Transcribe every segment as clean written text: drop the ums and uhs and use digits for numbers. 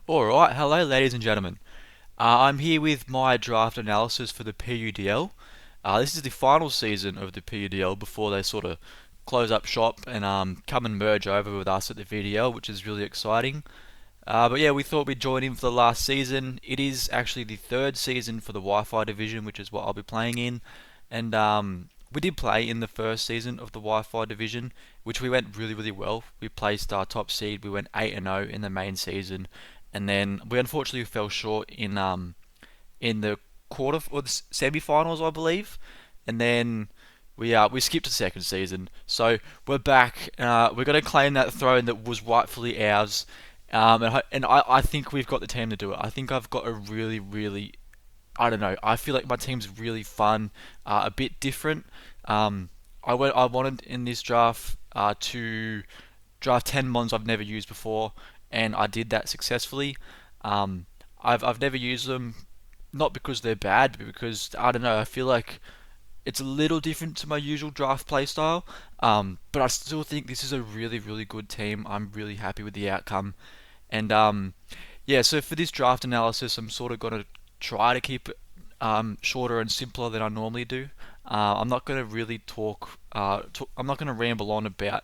Alright, hello ladies and gentlemen. I'm here with my draft analysis for the PUDL. This is the final season of the PUDL before they sort of close up shop and come and merge over with us at the VDL, which is really exciting. But yeah, we thought we'd join in for the last season. It is actually the third season for the Wi-Fi division, which is what I'll be playing in. And we did play in the first season of the Wi-Fi division, which we went really, really well. We placed our top seed. We went 8-0 in the main season, and then we unfortunately fell short in the quarter or the semi-finals, I believe. And then we skipped the second season, so we're back. We're going to claim that throne that was rightfully ours. And I think we've got the team to do it. I think I've got a really, really, I don't know. I feel like my team's really fun, a bit different. I wanted in this draft to draft 10 mons I've never used before, and I did that successfully. I've never used them, not because they're bad, but because I don't know. I feel like it's a little different to my usual draft playstyle, but I still think this is a really, really good team. I'm really happy with the outcome. And yeah, so for this draft analysis, I'm sort of going to try to keep it shorter and simpler than I normally do. I'm not going to really I'm not going to ramble on about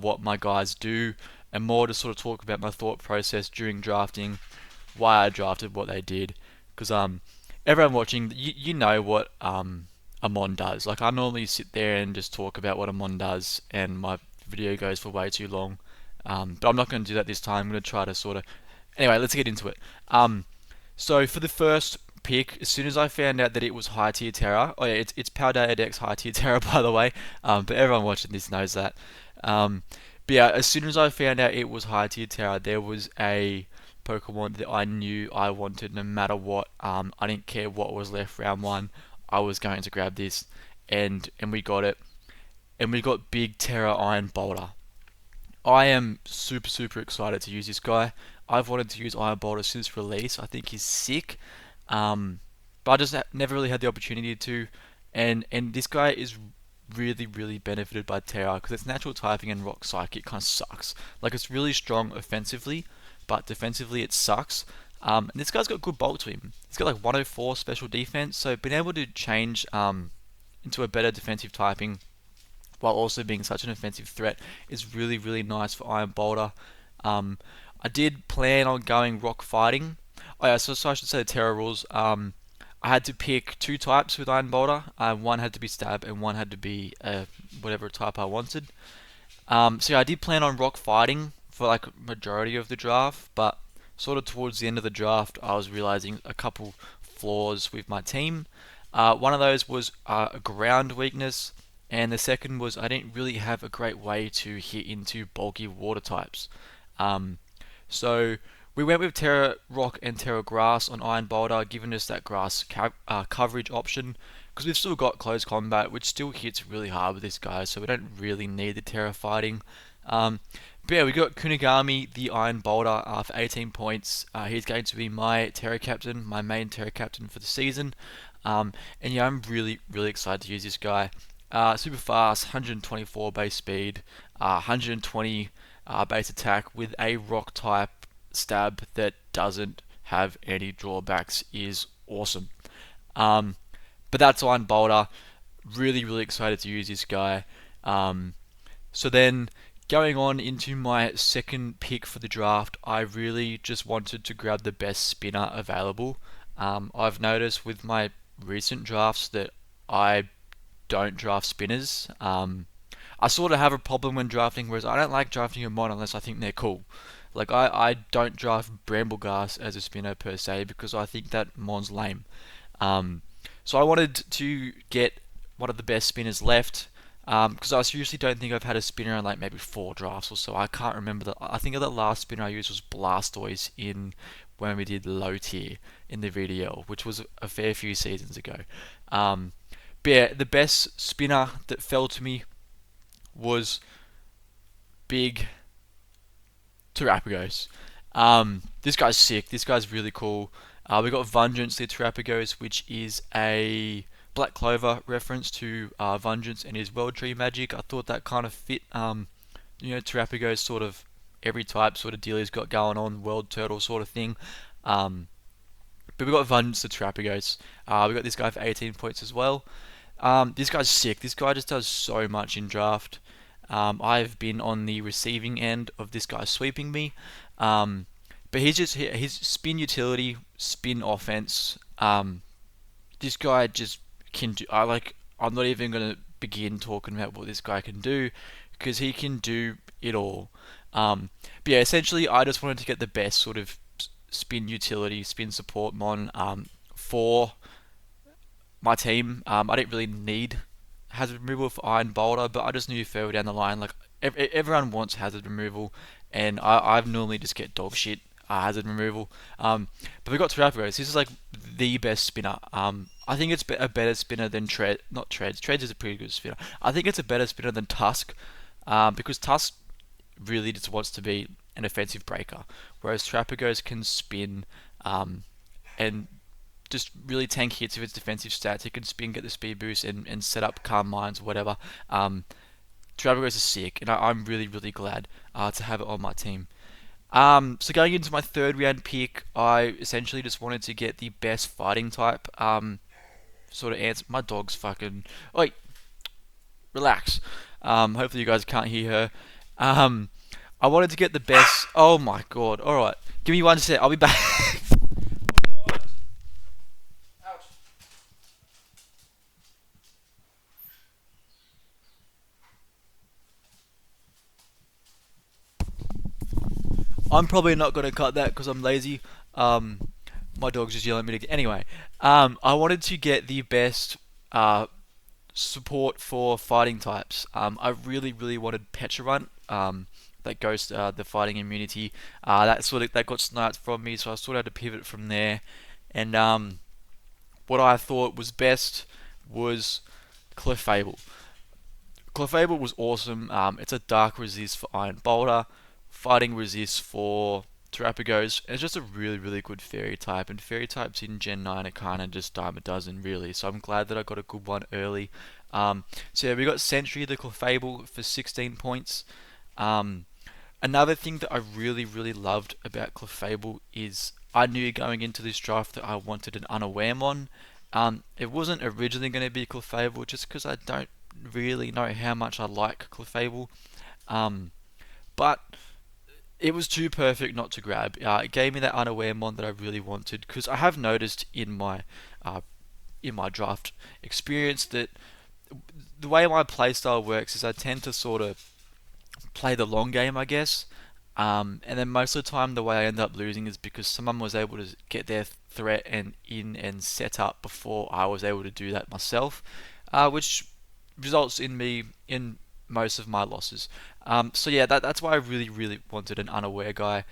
what my guys do, and more to sort of talk about my thought process during drafting, why I drafted what they did. Because everyone watching, you know what a mon does. Like I normally sit there and just talk about what a mon does, and my video goes for way too long. But I'm not going to do that this time. I'm going to try to sort of. Anyway, let's get into it. So for the first pick, as soon as I found out that it was high tier Terra, oh yeah, it's Paldea Dex high tier Terra by the way. But everyone watching this knows that. But yeah, as soon as I found out it was high tier Terra, there was a Pokemon that I knew I wanted no matter what. I didn't care what was left round one. I was going to grab this, and we got it, and we got Big Terra Iron Boulder. I am super super excited to use this guy. I've wanted to use Iron Boulder since release. I think he's sick, but I just never really had the opportunity to. And this guy is really really benefited by Terra because it's natural typing and Rock Psychic kind of sucks. Like it's really strong offensively, but defensively it sucks. And this guy's got good bulk to him. He's got like 104 special defense, so being able to change into a better defensive typing while also being such an offensive threat is really, really nice for Iron Boulder. I did plan on going rock fighting. Oh yeah, so I should say the Terra rules. I had to pick two types with Iron Boulder. One had to be stab and one had to be whatever type I wanted. So yeah, I did plan on rock fighting for like majority of the draft, but sort of towards the end of the draft, I was realizing a couple flaws with my team. One of those was a ground weakness, and the second was I didn't really have a great way to hit into bulky water types. Um, so we went with Terra Rock and Terra Grass on Iron Boulder, giving us that grass coverage option because we've still got close combat, which still hits really hard with this guy, so we don't really need the Terra fighting. But yeah, we got Kunigami, the Iron Boulder, for 18 points. He's going to be my Terra captain, my main Terra captain for the season. And yeah, I'm really, really excited to use this guy. Super fast, 124 base speed, 120 base attack with a rock type stab that doesn't have any drawbacks is awesome. But that's Iron Boulder. Really, really excited to use this guy. So then going on into my second pick for the draft, I really just wanted to grab the best spinner available. I've noticed with my recent drafts that I don't draft spinners. I sort of have a problem when drafting, whereas I don't like drafting a mon unless I think they're cool. Like I don't draft Brambleghast as a spinner per se because I think that mon's lame. Um, so I wanted to get one of the best spinners left because I seriously don't think I've had a spinner in like maybe four drafts or so. I can't remember that. I think the last spinner I used was Blastoise in when we did low tier in the VDL, which was a fair few seasons ago. Um, but yeah, the best spinner that fell to me was Big Terrapagos. This guy's sick. This guy's really cool. We got Vengeance the Terrapagos, which is a Black Clover reference to Vengeance and his World Tree magic. I thought that kind of fit, Terrapagos sort of every type sort of deal he's got going on, world turtle sort of thing. Um, but we've got Vunge the Terrapagos. We got this guy for 18 points as well. This guy's sick. This guy just does so much in draft. I've been on the receiving end of this guy sweeping me. Um, but he's just his spin utility, spin offense. This guy just can do. I'm not even gonna begin talking about what this guy can do because he can do it all. But yeah, essentially, I just wanted to get the best sort of spin utility, spin support mon for my team. I didn't really need hazard removal for Iron Boulder, but I just knew further down the line, like everyone wants hazard removal, and I normally just get dog shit hazard removal. But we got Terrapagos. This is like the best spinner. I think it's a better spinner than not Treads. Treads is a pretty good spinner. I think it's a better spinner than Tusk, because Tusk really just wants to be an offensive breaker, whereas Terrapagos can spin, and just really tank hits with its defensive stats. He can spin, get the speed boost, and set up calm minds, whatever. Terrapagos is sick, and I'm really, really glad to have it on my team. So going into my third round pick, I essentially just wanted to get the best fighting type. Sort of answer. My dog's fucking. Wait, relax. Hopefully you guys can't hear her. I wanted to get the best. Oh my god! All right, give me one sec. I'll be back. I'm probably not going to cut that because I'm lazy. My dog's just yelling at me to. Anyway, I wanted to get the best support for fighting types. I really, really wanted Pecharunt. That goes the fighting immunity. That got sniped from me, so I sort of had to pivot from there. And what I thought was best was Clefable. Clefable was awesome. It's a dark resist for Iron Boulder, fighting resist for Terrapagos. It's just a really, really good fairy type, and fairy types in Gen 9 are kind of just dime a dozen, really. So I'm glad that I got a good one early. So yeah, we got Sentry the Clefable for 16 points. Um, Another thing that I really, really loved about Clefable is I knew going into this draft that I wanted an unaware mon. It wasn't originally going to be Clefable just because I don't really know how much I like Clefable. Um, but it was too perfect not to grab. It gave me that unaware mon that I really wanted because I have noticed uh, in my draft experience that the way my playstyle works is I tend to sort of play the long game, I guess. And then most of the time, the way I end up losing is because someone was able to get their threat and in and set up before I was able to do that myself, which results in me in most of my losses. So yeah, that's why I really, really wanted an unaware guy.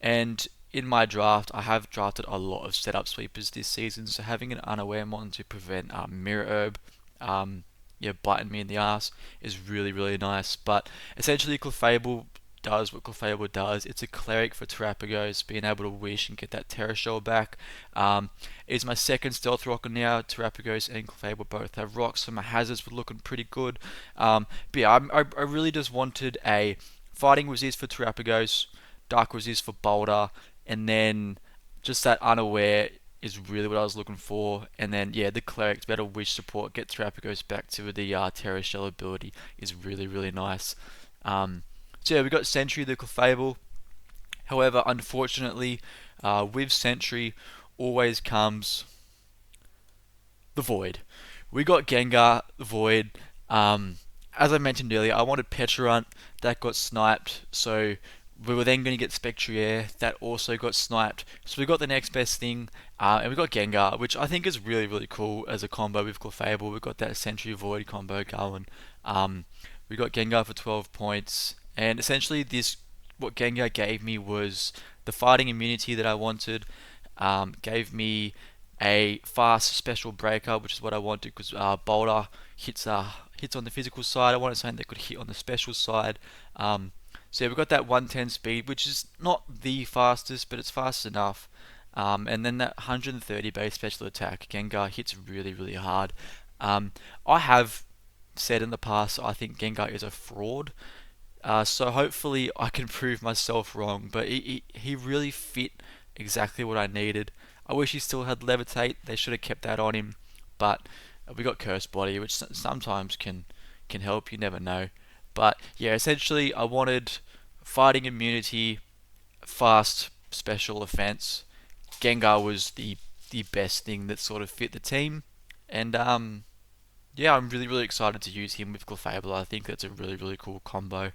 And in my draft, I have drafted a lot of setup sweepers this season, so having an unaware mon to prevent Mirror Herb, yeah, biting me in the ass is really, really nice. But essentially, Clefable does what Clefable does. It's a cleric for Terrapagos, being able to wish and get that Terra Shell back. It's my second stealth rocker now. Terrapagos and Clefable both have rocks, so my hazards were looking pretty good. But yeah, I really just wanted a fighting resist for Terrapagos, dark resist for Boulder, and then just that unaware is really what I was looking for. And then yeah, the cleric to be able to wish support, get Terrapagos back to the Terra Shell ability is really, really nice. So yeah, we got Sentry the Clefable. However, unfortunately, with Sentry always comes the Void. We got Gengar, the Void. As I mentioned earlier, I wanted Pecharunt, that got sniped, so we were then going to get Spectrier, that also got sniped. So we got the next best thing, and we got Gengar, which I think is really, really cool as a combo with Clefable. We've got that Sentry Void combo going. We got Gengar for 12 points, and essentially what Gengar gave me was the fighting immunity that I wanted, gave me a fast special breaker, which is what I wanted because Boulder hits on the physical side. I wanted something that could hit on the special side. So yeah, we've got that 110 speed, which is not the fastest, but it's fast enough. And then that 130 base special attack. Gengar hits really, really hard. I have said in the past I think Gengar is a fraud. So hopefully I can prove myself wrong. But he really fit exactly what I needed. I wish he still had levitate. They should have kept that on him. But we got curse body, which sometimes can help. You never know. But yeah, essentially I wanted fighting immunity, fast special offense. Gengar was the best thing that sort of fit the team, and yeah, I'm really excited to use him with Clefable. I think that's a really cool combo.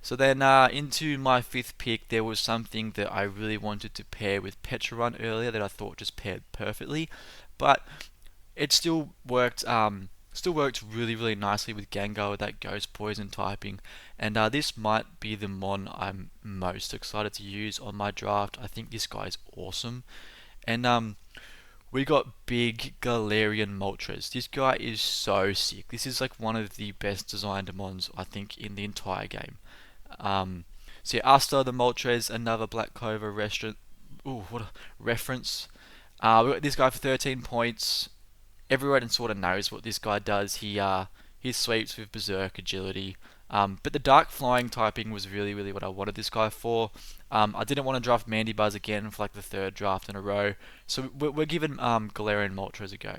So then into my fifth pick, there was something that I really wanted to pair with Petrarun earlier that I thought just paired perfectly, but it still worked really nicely with Gengar with that Ghost Poison typing, and this might be the mon I'm most excited to use on my draft. I think this guy's awesome, and we got big Galarian Moltres. This guy is so sick. This is like one of the best designed mons I think in the entire game. Um, so yeah, Asta the Moltres, another Black Clover restaurant. Ooh, what a reference! We got this guy for 13 points. Everyone sort of knows what this guy does. He sweeps with Berserk agility. But the dark flying typing was really what I wanted this guy for. I didn't want to draft Mandibuzz again for like the third draft in a row, so we're giving Galarian Moltres a go.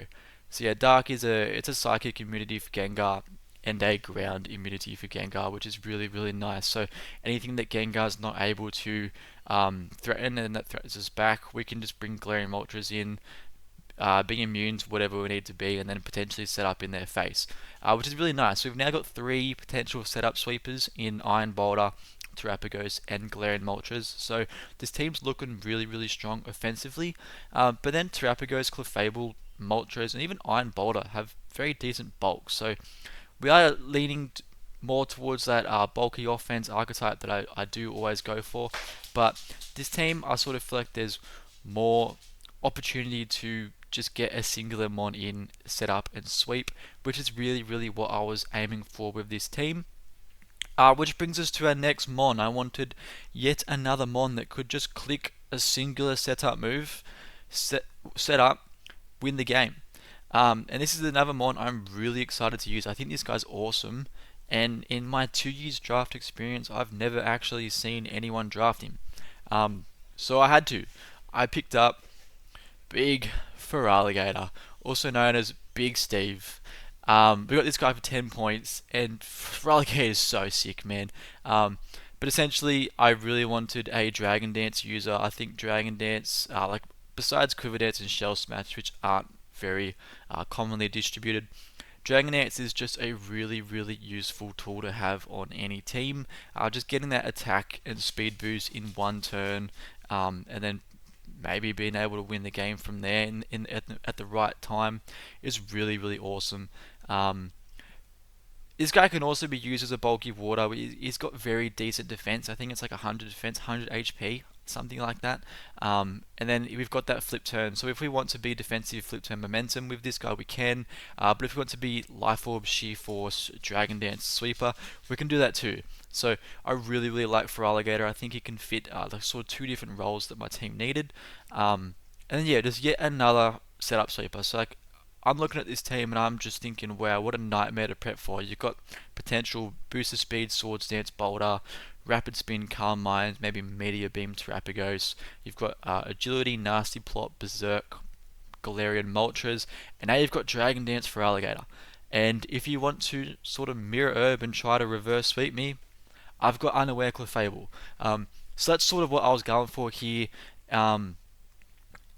So yeah, dark is a psychic immunity for Gengar and a ground immunity for Gengar, which is really nice. So anything that Gengar's not able to threaten and that threatens us back, we can just bring Galarian Moltres in, being immune to whatever we need to be, and then potentially set up in their face, which is really nice. So we've now got three potential setup sweepers in Iron Boulder, Terapagos, and Galarian Moltres. So this team's looking really strong offensively. But then Terapagos, Clefable, Moltres, and even Iron Boulder have very decent bulk. So we are leaning more towards that bulky offense archetype that I do always go for. But this team, I sort of feel like there's more opportunity to just get a singular mon in, set up, and sweep, which is really what I was aiming for with this team. Which brings us to our next mon. I wanted yet another mon that could just click a singular setup move, set up, win the game. And this is another mon I'm really excited to use. I think this guy's awesome. And in my 2 years draft experience, I've never actually seen anyone draft him. So I had to. I picked up Big Feraligatr, also known as Big Steve. We got this guy for 10 points, and Feraligatr is so sick, man. But essentially, I really wanted a Dragon Dance user. I think Dragon Dance, like besides Quiver Dance and Shell Smash, which aren't very commonly distributed, Dragon Dance is just a really useful tool to have on any team. Just getting that attack and speed boost in one turn, and then maybe being able to win the game from there at the right time is really awesome. Um, this guy can also be used as a bulky water. He's got very decent defense. I think it's like 100 defense, 100 HP, something like that. And then we've got that flip turn. So if we want to be defensive flip turn momentum with this guy, we can. But if we want to be Life Orb, Sheer Force, Dragon Dance, Sweeper, we can do that too. So I really like Feraligatr. I think he can fit the sort of two different roles that my team needed. And then yeah, just yet another setup sweeper. So like I'm looking at this team and I'm just thinking, wow, what a nightmare to prep for. You've got potential booster speed, Swords Dance, Boulder, Rapid Spin, Calm Mind, maybe Meteor Beam, Terapagos. You've got Agility, Nasty Plot, Berserk, Galarian Moltres, and now you've got Dragon Dance for Alligator. And if you want to sort of mirror herb and try to reverse sweep me, I've got Unaware Clefable. So that's sort of what I was going for here. And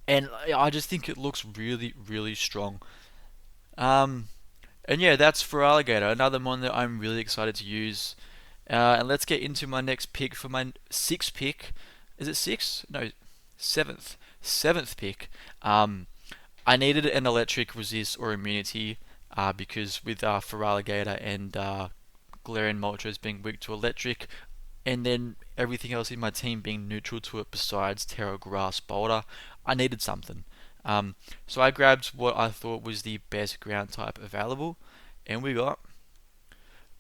I just think it looks really strong. Um, and yeah, that's for Alligator, another one that I'm really excited to use. And let's get into my next pick for my sixth pick. Is it six? No, seventh. Seventh pick. I needed an electric resist or immunity because with Feraligatr and Galarian Moltres being weak to electric, and then everything else in my team being neutral to it besides Terra Grass Boulder, I needed something. So I grabbed what I thought was the best ground type available, and we got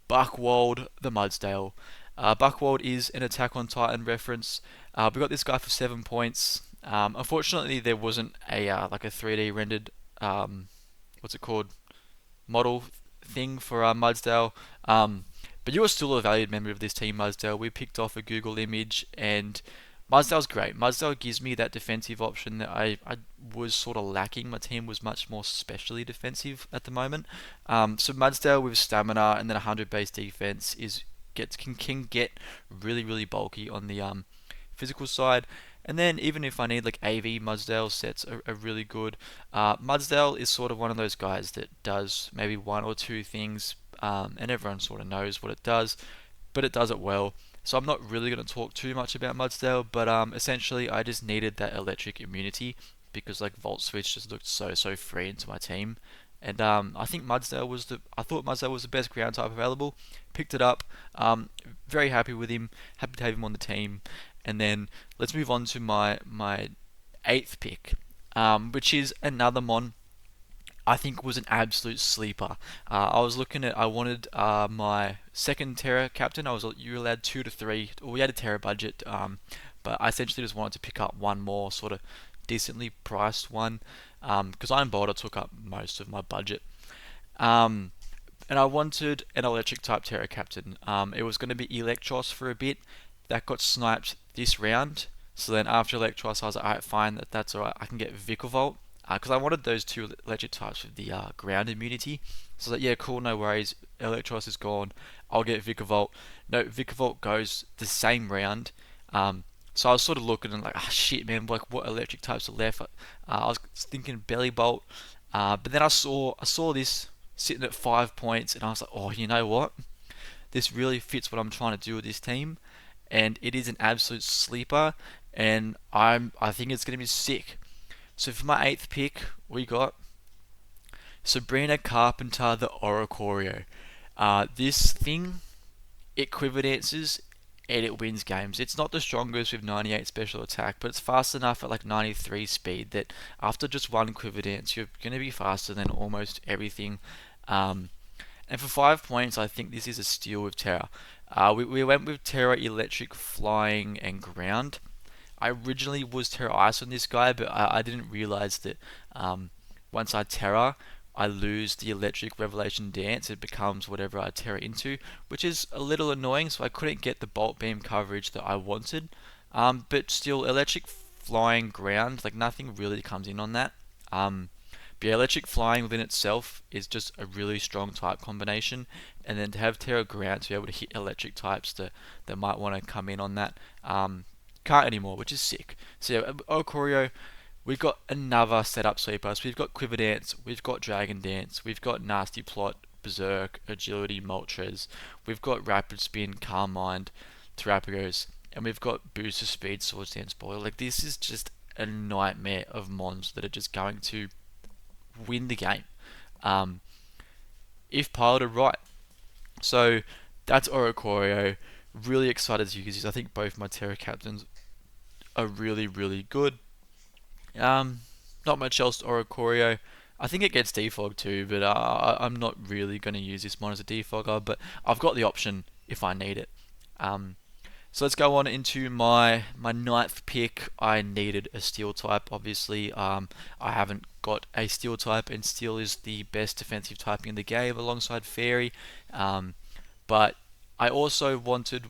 Buckwold the Mudsdale. Buckwold is an Attack on Titan reference. We got this guy for 7 points. Unfortunately, there wasn't a like a 3D rendered what's it called model thing for Mudsdale. Um, but you are still a valued member of this team, Mudsdale. We picked off a Google image, and Mudsdale's great. Mudsdale gives me that defensive option that I was sort of lacking. My team was much more specially defensive at the moment. So Mudsdale with stamina and then 100 base defense can get really bulky on the physical side. And then even if I need like AV, Mudsdale sets are really good. Mudsdale is sort of one of those guys that does maybe one or two things, and everyone sort of knows what it does, but it does it well. So I'm not really going to talk too much about Mudsdale, but essentially I just needed that electric immunity because like Volt Switch just looked so free into my team. And I thought Mudsdale was the best ground type available. Picked it up. Very happy with him. Happy to have him on the team. And then let's move on to my eighth pick, which is another Mon. I think was an absolute sleeper. I wanted my second Terra captain. You were allowed two to three. Well, we had a Terra budget, but I essentially just wanted to pick up one more sort of decently priced one, because Iron Boulder took up most of my budget. Um, and I wanted an electric type Terra captain. It was going to be Electros for a bit. That got sniped this round. So then after Electros, I was like, alright, fine, that's alright. I can get Vikavolt. Because I wanted those two electric types with the ground immunity. So that, yeah, cool, no worries. Electros is gone. I'll get Vikavolt. No, Vikavolt goes the same round. So I was sort of looking and like, ah, shit, man, like what electric types are left? I was thinking Belly Bolt, but then I saw this sitting at 5 points, and I was like, oh, you know what? This really fits what I'm trying to do with this team, and it is an absolute sleeper, and I think it's going to be sick. So for my eighth pick, we got Sabrina Carpenter, the Oricorio. This thing, it quiver dances and it wins games. It's not the strongest with 98 special attack, but it's fast enough at like 93 speed that after just one quiver dance, you're going to be faster than almost everything. Um, and for 5 points, I think this is a steal with Terra. We went with Terra Electric, Flying, and Ground. I originally was Terra Ice on this guy, but I didn't realize that um, once I Terra, I lose the Electric Revelation Dance. It becomes whatever I Terra into, which is a little annoying, so I couldn't get the Bolt Beam coverage that I wanted. But still, Electric Flying Ground, like nothing really comes in on that. But yeah, Electric Flying within itself is just a really strong type combination, and then to have Terra Ground to be able to hit electric types that might want to come in on that. Can't anymore, which is sick. So yeah, Oricorio, we've got another setup sweeper. So we've got Quiver Dance, we've got Dragon Dance, we've got Nasty Plot, Berserk, Agility, Moltres, we've got Rapid Spin, Calm Mind, Terrapagos, and we've got Booster Speed, Swords Dance Spoil. Like this is just a nightmare of mons that are just going to win the game, if piloted right. So that's Oricorio. Really excited to use this. I think both my Terra captains are really good. Not much else to Oricorio. I think it gets defogged too, but I'm not really going to use this mon as a defogger, but I've got the option if I need it. So let's go on into my ninth pick. I needed a steel type, obviously. I haven't got a steel type, and steel is the best defensive typing in the game alongside fairy. But I also wanted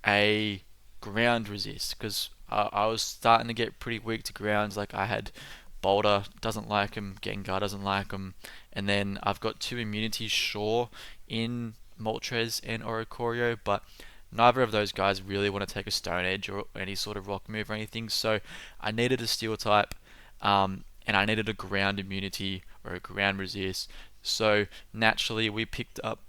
a ground resist because I was starting to get pretty weak to grounds. Like I had Boulder doesn't like him, Gengar doesn't like him, and then I've got two immunities sure in Moltres and Oricorio, but neither of those guys really want to take a Stone Edge or any sort of rock move or anything. So I needed a steel type, and I needed a ground immunity or a ground resist. So naturally we picked up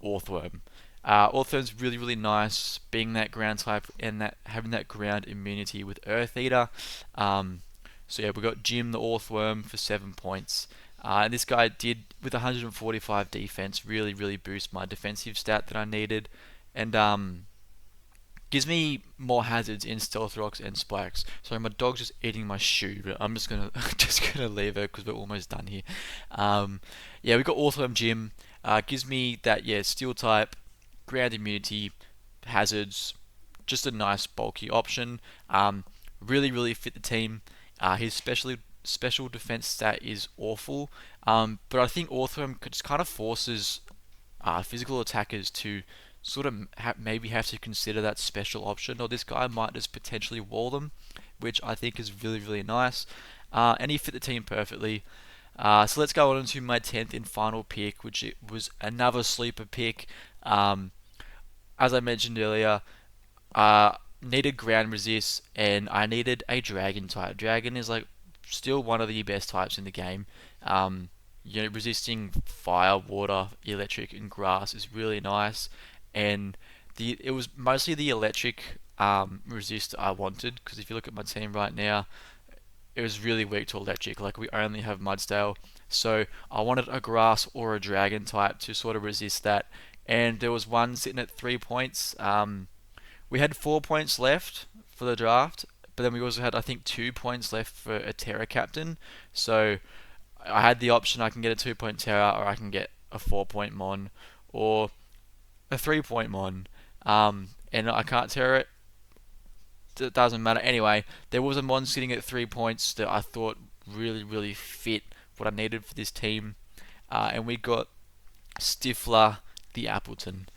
Orthworm. Orthworm's really nice, being that ground type and that having that ground immunity with Earth Eater. So yeah, we got Jim the Orthworm for 7 points. And this guy did, with 145 defense, really boost my defensive stat that I needed, and gives me more hazards in Stealth Rocks and Spikes. Sorry, my dog's just eating my shoe, but I'm just gonna leave her because we're almost done here. Yeah, we got Orthworm Jim. Gives me that Steel type, ground immunity, hazards, just a nice bulky option. Really fit the team. His special defense stat is awful, but I think also just kind of forces physical attackers to sort of maybe have to consider that special option, or this guy might just potentially wall them, which I think is really, really nice. And he fit the team perfectly. So let's go on to my 10th and final pick, which it was another sleeper pick. Um, as I mentioned earlier, uh, needed ground resist, and I needed a dragon type. Dragon is like still one of the best types in the game. Um, resisting fire, water, electric, and grass is really nice. And it was mostly the electric resist I wanted, because if you look at my team right now, it was really weak to electric. Like we only have Mudsdale, so I wanted a grass or a dragon type to sort of resist that. And there was one sitting at 3 points. We had 4 points left for the draft, but then we also had I think 2 points left for a Terra captain. So I had the option: I can get a 2 point Terra, or I can get a 4 point Mon, or a 3 point Mon. And I can't Terra it. It doesn't matter. Anyway, there was a Mon sitting at 3 points that I thought really, really fit what I needed for this team. And we got Stifler the Appleton.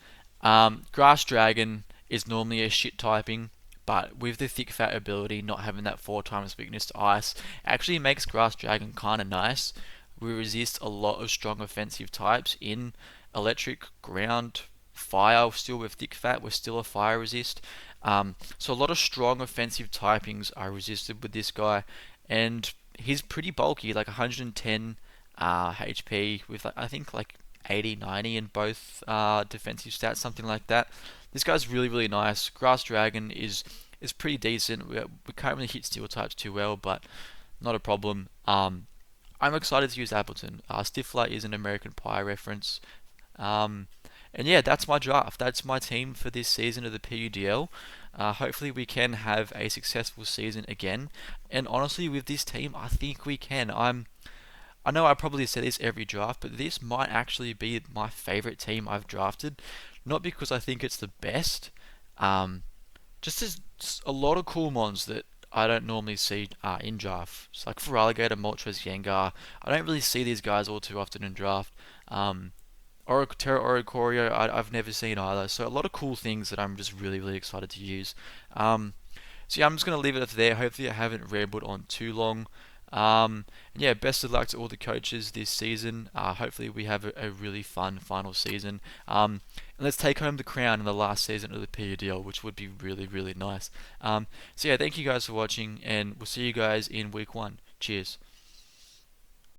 Grass Dragon is normally a shit typing, but with the thick fat ability, not having that 4 times weakness to ice, actually makes Grass Dragon kind of nice. We resist a lot of strong offensive types in electric, ground, fire. Still with thick fat, we're still a fire resist. So a lot of strong offensive typings are resisted with this guy, and he's pretty bulky, like 110 HP with I think like 80, 90 in both defensive stats, something like that. This guy's really, really nice. Grass Dragon is pretty decent. We can't really hit steel types too well, but not a problem. I'm excited to use Appleton. Stifler is an American Pie reference. Um, and yeah, that's my draft. That's my team for this season of the PUDL. Hopefully, we can have a successful season again. And honestly, with this team, I think we can. I know I probably say this every draft, but this might actually be my favorite team I've drafted. Not because I think it's the best, um, just as a lot of cool mons that I don't normally see in draft. It's like for Alligator, Moltres, Gengar. I don't really see these guys all too often in draft. Terra Oricorio, I've never seen either. So a lot of cool things that I'm just really, really excited to use. So yeah, I'm just going to leave it there. Hopefully I haven't rambled on too long. And yeah, best of luck to all the coaches this season. Hopefully we have a really fun final season. And let's take home the crown in the last season of the PUDL, which would be really, really nice. So yeah, thank you guys for watching, and we'll see you guys in week 1. Cheers.